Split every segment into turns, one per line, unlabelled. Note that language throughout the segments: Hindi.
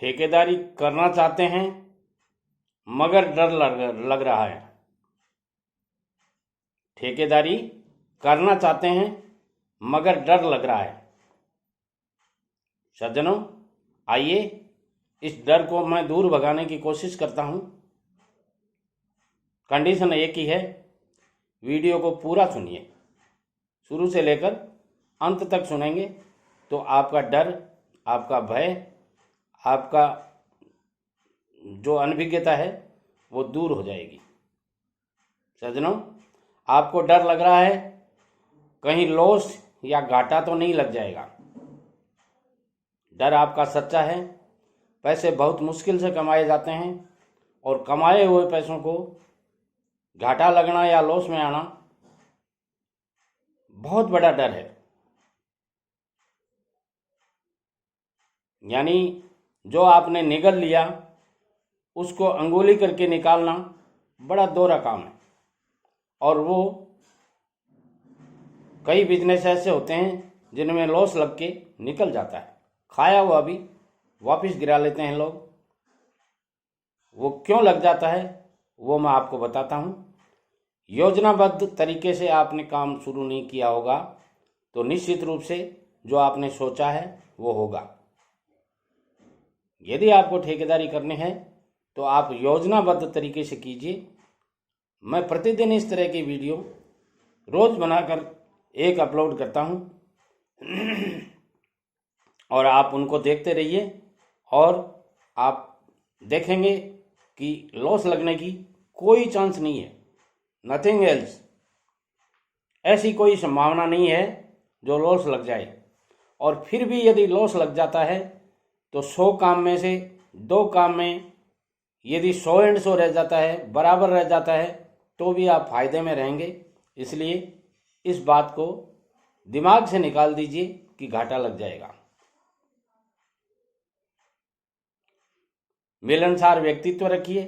ठेकेदारी करना चाहते हैं मगर डर लग रहा है। ठेकेदारी करना चाहते हैं मगर डर लग रहा है। सज्जनों, आइए इस डर को मैं दूर भगाने की कोशिश करता हूं। कंडीशन एक ही है, वीडियो को पूरा सुनिए, शुरू से लेकर अंत तक सुनेंगे तो आपका डर, आपका भय, आपका जो अनभिज्ञता है वो दूर हो जाएगी। सज्जनों, आपको डर लग रहा है कहीं लॉस या घाटा तो नहीं लग जाएगा। डर आपका सच्चा है। पैसे बहुत मुश्किल से कमाए जाते हैं और कमाए हुए पैसों को घाटा लगना या लॉस में आना बहुत बड़ा डर है। यानी जो आपने निगल लिया उसको अंगुली करके निकालना बड़ा दोहरा काम है। और वो कई बिजनेस ऐसे होते हैं जिनमें लॉस लग के निकल जाता है, खाया हुआ भी वापस गिरा लेते हैं लोग। वो क्यों लग जाता है वो मैं आपको बताता हूँ। योजनाबद्ध तरीके से आपने काम शुरू नहीं किया होगा तो निश्चित रूप से जो आपने सोचा है वो होगा। यदि आपको ठेकेदारी करनी है तो आप योजनाबद्ध तरीके से कीजिए। मैं प्रतिदिन इस तरह की वीडियो रोज बनाकर एक अपलोड करता हूं और आप उनको देखते रहिए और आप देखेंगे कि लॉस लगने की कोई चांस नहीं है। नथिंग एल्स, ऐसी कोई संभावना नहीं है जो लॉस लग जाए। और फिर भी यदि लॉस लग जाता है तो 100 काम में से 2 काम में यदि 100 एंड 100 रह जाता है, बराबर रह जाता है, तो भी आप फायदे में रहेंगे। इसलिए इस बात को दिमाग से निकाल दीजिए कि घाटा लग जाएगा। मिलनसार व्यक्तित्व रखिए।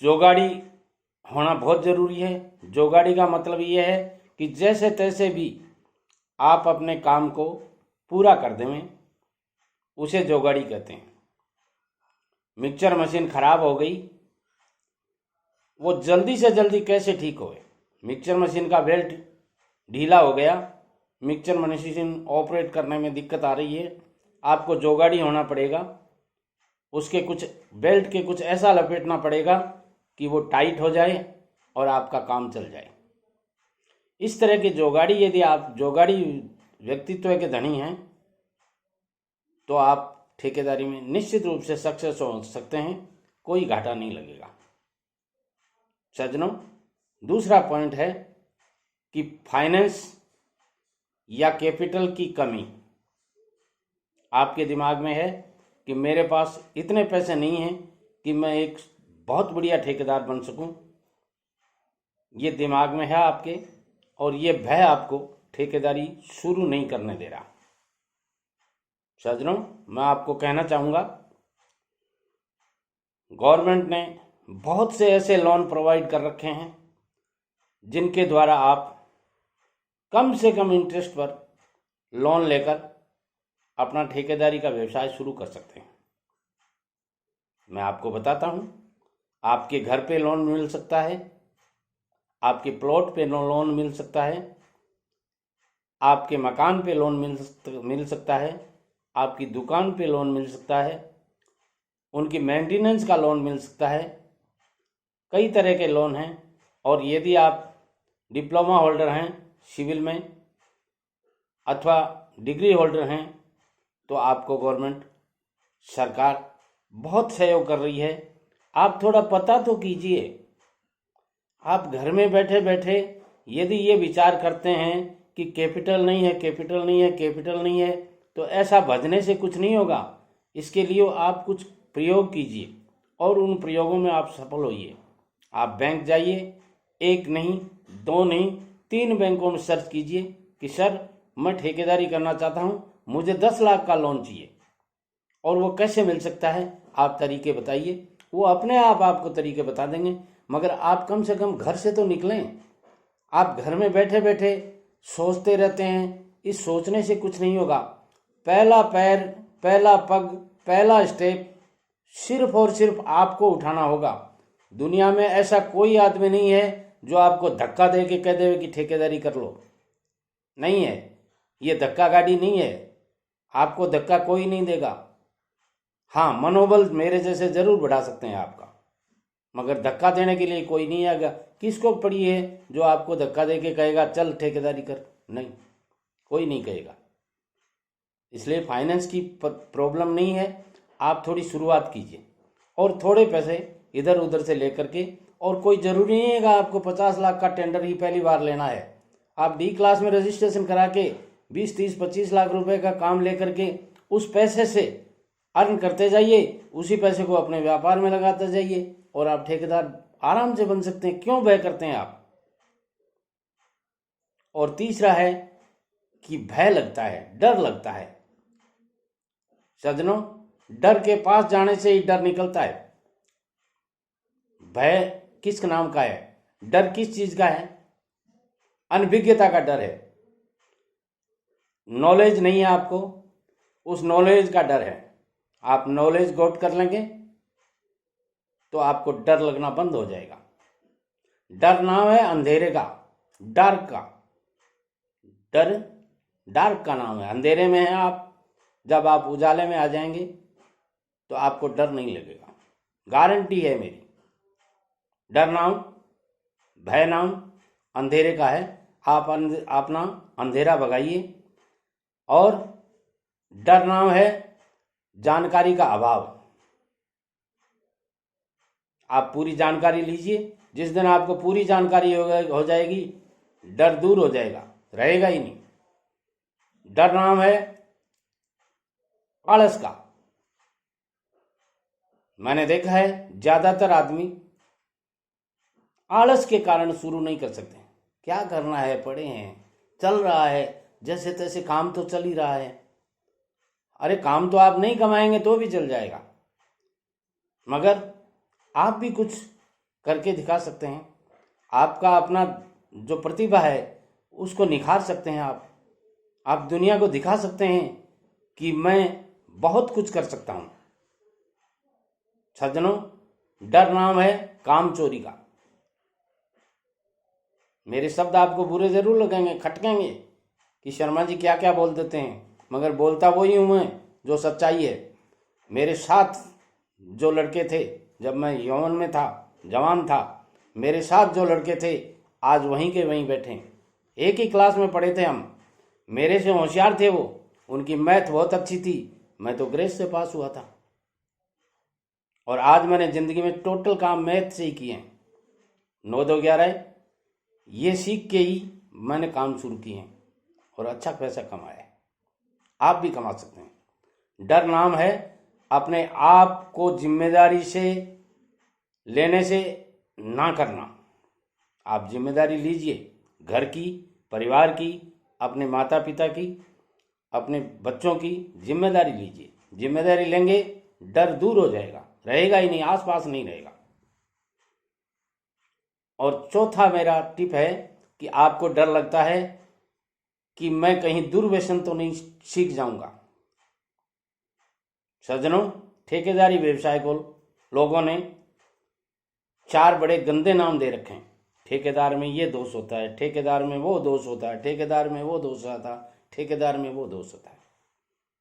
जोगाड़ी होना बहुत जरूरी है। जोगाड़ी का मतलब ये है कि जैसे तैसे भी आप अपने काम को पूरा कर दें, उसे जोगाड़ी कहते हैं। मिक्सचर मशीन खराब हो गई, वो जल्दी से जल्दी कैसे ठीक होए। मिक्सचर मशीन का बेल्ट ढीला हो गया, मिक्सचर मशीन ऑपरेट करने में दिक्कत आ रही है, आपको जोगाड़ी होना पड़ेगा। उसके कुछ बेल्ट के कुछ ऐसा लपेटना पड़ेगा कि वो टाइट हो जाए और आपका काम चल जाए। इस तरह की जोगाड़ी, यदि आप जोगाड़ी व्यक्तित्व के धनी हैं तो आप ठेकेदारी में निश्चित रूप से सक्सेस हो सकते हैं, कोई घाटा नहीं लगेगा। सज्जनों, दूसरा पॉइंट है कि फाइनेंस या कैपिटल की कमी आपके दिमाग में है कि मेरे पास इतने पैसे नहीं हैं कि मैं एक बहुत बढ़िया ठेकेदार बन सकूं। ये दिमाग में है आपके और ये भय आपको ठेकेदारी शुरू नहीं करने दे रहा। सज्जनों, मैं आपको कहना चाहूँगा, गवर्नमेंट ने बहुत से ऐसे लोन प्रोवाइड कर रखे हैं जिनके द्वारा आप कम से कम इंटरेस्ट पर लोन लेकर अपना ठेकेदारी का व्यवसाय शुरू कर सकते हैं। मैं आपको बताता हूँ, आपके घर पे लोन मिल सकता है, आपके प्लॉट पे लोन मिल सकता है, आपके मकान पे लोन मिल सकता है, आपकी दुकान पे लोन मिल सकता है, उनकी मेंटेनेंस का लोन मिल सकता है। कई तरह के लोन हैं। और यदि आप डिप्लोमा होल्डर हैं सिविल में अथवा डिग्री होल्डर हैं तो आपको गवर्नमेंट सरकार बहुत सहयोग कर रही है। आप थोड़ा पता तो कीजिए। आप घर में बैठे बैठे यदि ये विचार करते हैं कि कैपिटल नहीं है, कैपिटल नहीं है, कैपिटल नहीं है, तो ऐसा भजने से कुछ नहीं होगा। इसके लिए आप कुछ प्रयोग कीजिए और उन प्रयोगों में आप सफल होइए। आप बैंक जाइए, 1 नहीं, 2 नहीं, 3 बैंकों में सर्च कीजिए कि सर मैं ठेकेदारी करना चाहता हूँ, मुझे 10 लाख का लोन चाहिए और वो कैसे मिल सकता है, आप तरीके बताइए। वो अपने आप आपको तरीके बता देंगे, मगर आप कम से कम घर से तो निकलें। आप घर में बैठे बैठे सोचते रहते हैं, इस सोचने से कुछ नहीं होगा। पहला पैर पहला पग, पहला स्टेप सिर्फ और सिर्फ आपको उठाना होगा। दुनिया में ऐसा कोई आदमी नहीं है जो आपको धक्का दे के कह देवे कि ठेकेदारी कर लो। नहीं है, ये धक्का गाड़ी नहीं है, आपको धक्का कोई नहीं देगा। हाँ, मनोबल मेरे जैसे जरूर बढ़ा सकते हैं आपका, मगर धक्का देने के लिए कोई नहीं आएगा। किसको पड़ी है जो आपको धक्का दे के कहेगा चल ठेकेदारी कर? नहीं, कोई नहीं कहेगा। इसलिए फाइनेंस की प्रॉब्लम नहीं है, आप थोड़ी शुरुआत कीजिए और थोड़े पैसे इधर उधर से लेकर के, और कोई ज़रूरी नहीं है आपको 50 लाख का टेंडर ही पहली बार लेना है। आप डी क्लास में रजिस्ट्रेशन करा के 20, 30, 25 लाख रुपए का काम लेकर के उस पैसे से अर्न करते जाइए, उसी पैसे को अपने व्यापार में लगाते जाइए और आप ठेकेदार आराम से बन सकते हैं। क्यों भय करते हैं आप? और तीसरा है कि भय लगता है, डर लगता है। सज्जनों, डर के पास जाने से ही डर निकलता है। भय किस नाम का है? डर किस चीज का है? अनभिज्ञता का डर है। नॉलेज नहीं है आपको, उस नॉलेज का डर है। आप नॉलेज गॉट कर लेंगे तो आपको डर लगना बंद हो जाएगा। डर नाम है अंधेरे का, डार्क का। डर डार्क का नाम है, अंधेरे में है आप। जब आप उजाले में आ जाएंगे तो आपको डर नहीं लगेगा, गारंटी है मेरी। डर नाम, भय नाम अंधेरे का है। आप अपना अंधेरा भगाइए। और डर नाम है जानकारी का अभाव। आप पूरी जानकारी लीजिए, जिस दिन आपको पूरी जानकारी हो जाएगी, डर दूर हो जाएगा, रहेगा ही नहीं। डर नाम है आलस का। मैंने देखा है ज्यादातर आदमी आलस के कारण शुरू नहीं कर सकते। क्या करना है, पड़े हैं, चल रहा है, जैसे तैसे काम तो चल ही रहा है। अरे काम तो आप नहीं कमाएंगे तो भी चल जाएगा, मगर आप भी कुछ करके दिखा सकते हैं। आपका अपना जो प्रतिभा है उसको निखार सकते हैं। आप दुनिया को दिखा सकते हैं कि मैं बहुत कुछ कर सकता हूं। सज्जनों, डर नाम है काम चोरी का। मेरे शब्द आपको बुरे जरूर लगेंगे, खटकेंगे कि शर्मा जी क्या क्या बोल देते हैं, मगर बोलता वही हूं मैं जो सच्चाई है। मेरे साथ जो लड़के थे जब मैं यौवन में था, जवान था, मेरे साथ जो लड़के थे आज वहीं के वहीं बैठे हैं। एक ही क्लास में पढ़े थे हम, मेरे से होशियार थे वो, उनकी मैथ बहुत अच्छी थी, मैं तो ग्रेस से पास हुआ था। और आज मैंने जिंदगी में टोटल काम मैथ से ही किए हैं। 9, 2, 11 ये सीख के ही मैंने काम शुरू किए हैं और अच्छा पैसा कमाया है। आप भी कमा सकते हैं। डर नाम है अपने आप को जिम्मेदारी से लेने से ना करना। आप जिम्मेदारी लीजिए, घर की, परिवार की, अपने माता पिता की, अपने बच्चों की जिम्मेदारी लीजिए। जिम्मेदारी लेंगे, डर दूर हो जाएगा, रहेगा ही नहीं, आसपास नहीं रहेगा। और चौथा मेरा टिप है कि आपको डर लगता है कि मैं कहीं दुर्व्यसन तो नहीं सीख जाऊंगा। सज्जनों, ठेकेदारी व्यवसाय को लोगों ने 4 बड़े गंदे नाम दे रखे हैं। ठेकेदार में ये दोष होता है, ठेकेदार में वो दोष होता है, ठेकेदार में वो दोष आता है, ठेकेदार में वो दोष होता है।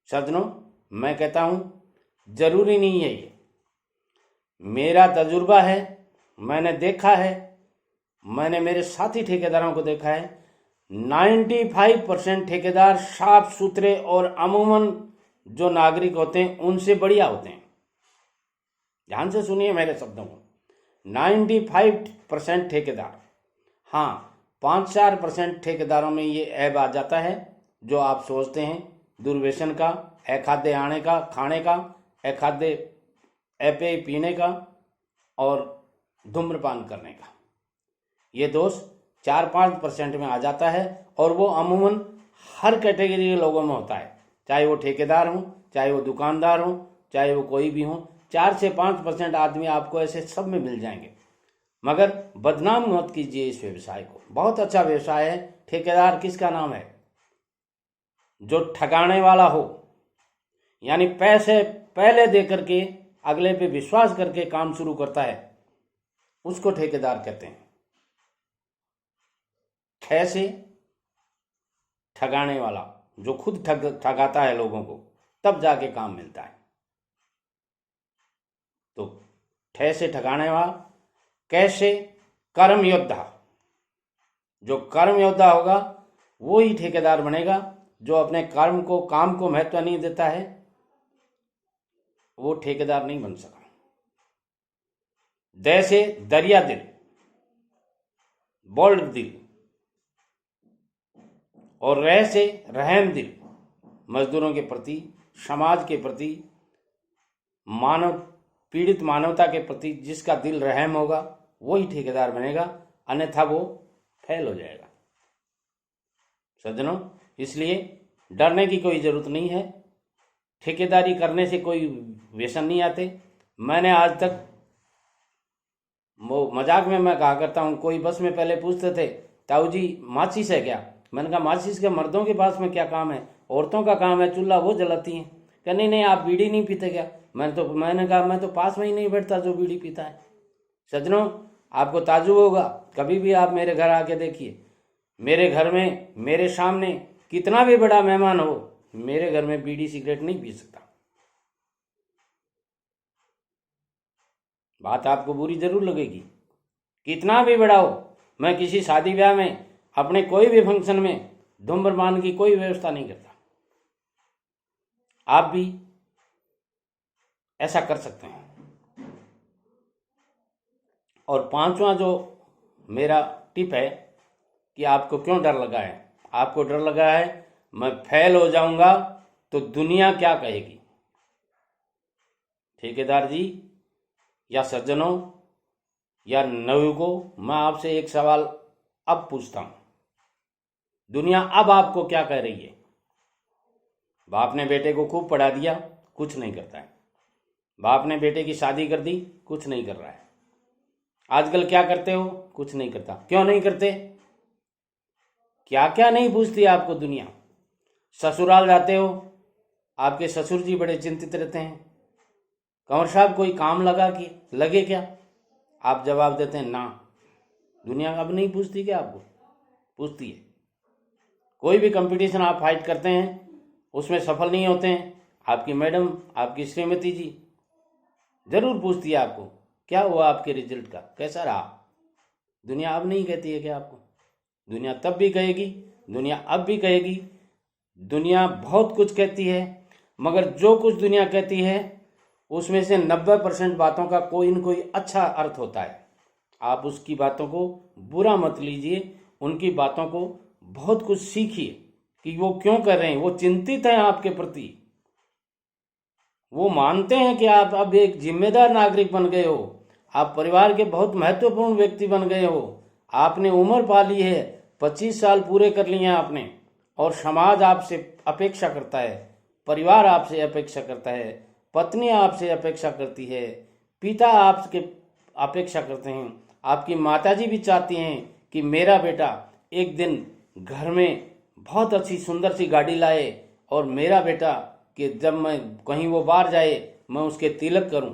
सज्जनों, मैं कहता हूं जरूरी नहीं है ये। मेरा तजुर्बा है, मैंने देखा है, मैंने मेरे साथी ठेकेदारों को देखा है। 95% ठेकेदार साफ सुथरे और अमूमन जो नागरिक होते हैं उनसे बढ़िया होते हैं। ध्यान से सुनिए मेरे शब्दों को। 95% ठेकेदार। हाँ, 5-4% ठेकेदारों में ये ऐब आ जाता है जो आप सोचते हैं, दुर्व्यसन का, अखाद्य आने का, खाने का, अखाद्य पेय पीने का और धूम्रपान करने का। ये दोष 4-5% में आ जाता है और वो अमूमन हर कैटेगरी के लोगों में होता है, चाहे वो ठेकेदार हो, चाहे वो दुकानदार हो, चाहे वो कोई भी हो। 4 से 5% आदमी आपको ऐसे सब में मिल जाएंगे। मगर बदनाम मत कीजिए इस व्यवसाय को, बहुत अच्छा व्यवसाय है। ठेकेदार किसका नाम है? जो ठगाने वाला हो, यानी पैसे पहले दे करके अगले पे विश्वास करके काम शुरू करता है, उसको ठेकेदार कहते हैं। ठे से ठगाने वाला, जो खुद ठगाता है लोगों को, तब जाके काम मिलता है। तो ठे से ठगाने वाला, कैसे कर्म योद्धा, जो कर्म योद्धा होगा वो ही ठेकेदार बनेगा। जो अपने कर्म को, काम को महत्व नहीं देता है, वो ठेकेदार नहीं बन सका। द से दरिया दिल, बोल्ड दिल, और रह से रहम दिल, मजदूरों के प्रति, समाज के प्रति, पीड़ित मानवता के प्रति जिसका दिल रहम होगा वही ठेकेदार बनेगा, अन्यथा वो फेल हो जाएगा। सज्जनों, इसलिए डरने की कोई जरूरत नहीं है। ठेकेदारी करने से कोई व्यसन नहीं आते। मैंने आज तक मजाक में मैं कहा करता हूँ, कोई बस में पहले पूछते थे, ताऊ जी माचिस है क्या? मैंने कहा माचिस के मर्दों के पास में क्या काम है, औरतों का काम है, चूल्हा वो जलाती हैं। क्या नहीं, आप बीड़ी नहीं पीते क्या? मैंने कहा मैं तो पास में ही नहीं बैठता जो बीड़ी पीता है। सज्जनों, आपको ताजुब होगा, कभी भी आप मेरे घर आके देखिए, मेरे घर में मेरे सामने कितना भी बड़ा मेहमान हो, मेरे घर में बीड़ी सिगरेट नहीं पी सकता। बात आपको बुरी जरूर लगेगी, कितना भी बड़ा हो, मैं किसी शादी ब्याह में, अपने कोई भी फंक्शन में धूम्रपान की कोई व्यवस्था नहीं करता। आप भी ऐसा कर सकते हैं। और पांचवा जो मेरा टिप है कि आपको क्यों डर लगा है, आपको डर लगा है मैं फेल हो जाऊंगा तो दुनिया क्या कहेगी। ठेकेदार जी या सज्जनों या नवयुवकों, मैं आपसे एक सवाल अब पूछता हूं, दुनिया अब आपको क्या कह रही है? बाप ने बेटे को खूब पढ़ा दिया, कुछ नहीं करता है। बाप ने बेटे की शादी कर दी, कुछ नहीं कर रहा है। आजकल क्या करते हो? कुछ नहीं करता। क्यों नहीं करते? क्या क्या नहीं पूछती आपको दुनिया। ससुराल जाते हो, आपके ससुर जी बड़े चिंतित रहते हैं, कंवर साहब कोई काम लगे क्या? आप जवाब देते हैं ना। दुनिया अब नहीं पूछती क्या आपको? पूछती है। कोई भी कंपटीशन आप फाइट करते हैं, उसमें सफल नहीं होते हैं, आपकी मैडम, आपकी श्रीमती जी जरूर पूछती है आपको क्या हुआ, आपके रिजल्ट का कैसा रहा। दुनिया अब नहीं कहती है क्या आपको? दुनिया तब भी कहेगी, दुनिया अब भी कहेगी। दुनिया बहुत कुछ कहती है, मगर जो कुछ दुनिया कहती है उसमें से 90% बातों का कोई न कोई अच्छा अर्थ होता है। आप उसकी बातों को बुरा मत लीजिए, उनकी बातों को बहुत कुछ सीखिए कि वो क्यों कर रहे हैं। वो चिंतित हैं आपके प्रति, वो मानते हैं कि आप अब एक जिम्मेदार नागरिक बन गए हो, आप परिवार के बहुत महत्वपूर्ण व्यक्ति बन गए हो, आपने उम्र पा ली है, 25 साल पूरे कर लिए हैं आपने, और समाज आपसे अपेक्षा करता है, परिवार आपसे अपेक्षा करता है, पत्नी आपसे अपेक्षा करती है, पिता आपके अपेक्षा करते हैं, आपकी माताजी भी चाहती हैं कि मेरा बेटा एक दिन घर में बहुत अच्छी सुंदर सी गाड़ी लाए, और मेरा बेटा कि जब मैं कहीं वो बाहर जाए मैं उसके तिलक करूं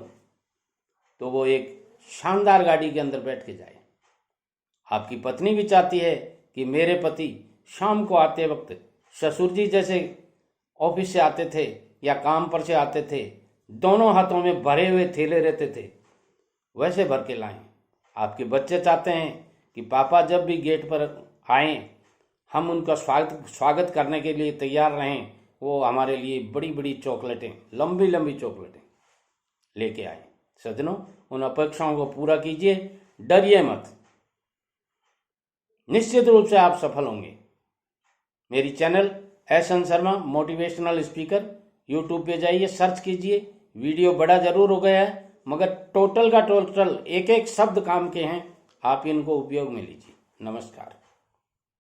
तो वो एक शानदार गाड़ी के अंदर बैठ के जाए। आपकी पत्नी भी चाहती है कि मेरे पति शाम को आते वक्त ससुर जी जैसे ऑफिस से आते थे या काम पर से आते थे, दोनों हाथों में भरे हुए थैले रहते थे, वैसे भर के लाएं। आपके बच्चे चाहते हैं कि पापा जब भी गेट पर आएं हम उनका स्वागत करने के लिए तैयार रहें, वो हमारे लिए बड़ी बड़ी चॉकलेटें, लंबी लंबी चॉकलेटें लेके आए। सज्जनों, उन अपेक्षाओं को पूरा कीजिए, डरिए मत, निश्चित रूप से आप सफल होंगे। मेरी channel SN. Sharma motivational speaker YouTube पे जाइए, सर्च कीजिए। वीडियो बड़ा जरूर हो गया है, मगर टोटल का टोटल एक एक शब्द काम के हैं, आप इनको उपयोग में लीजिए। नमस्कार।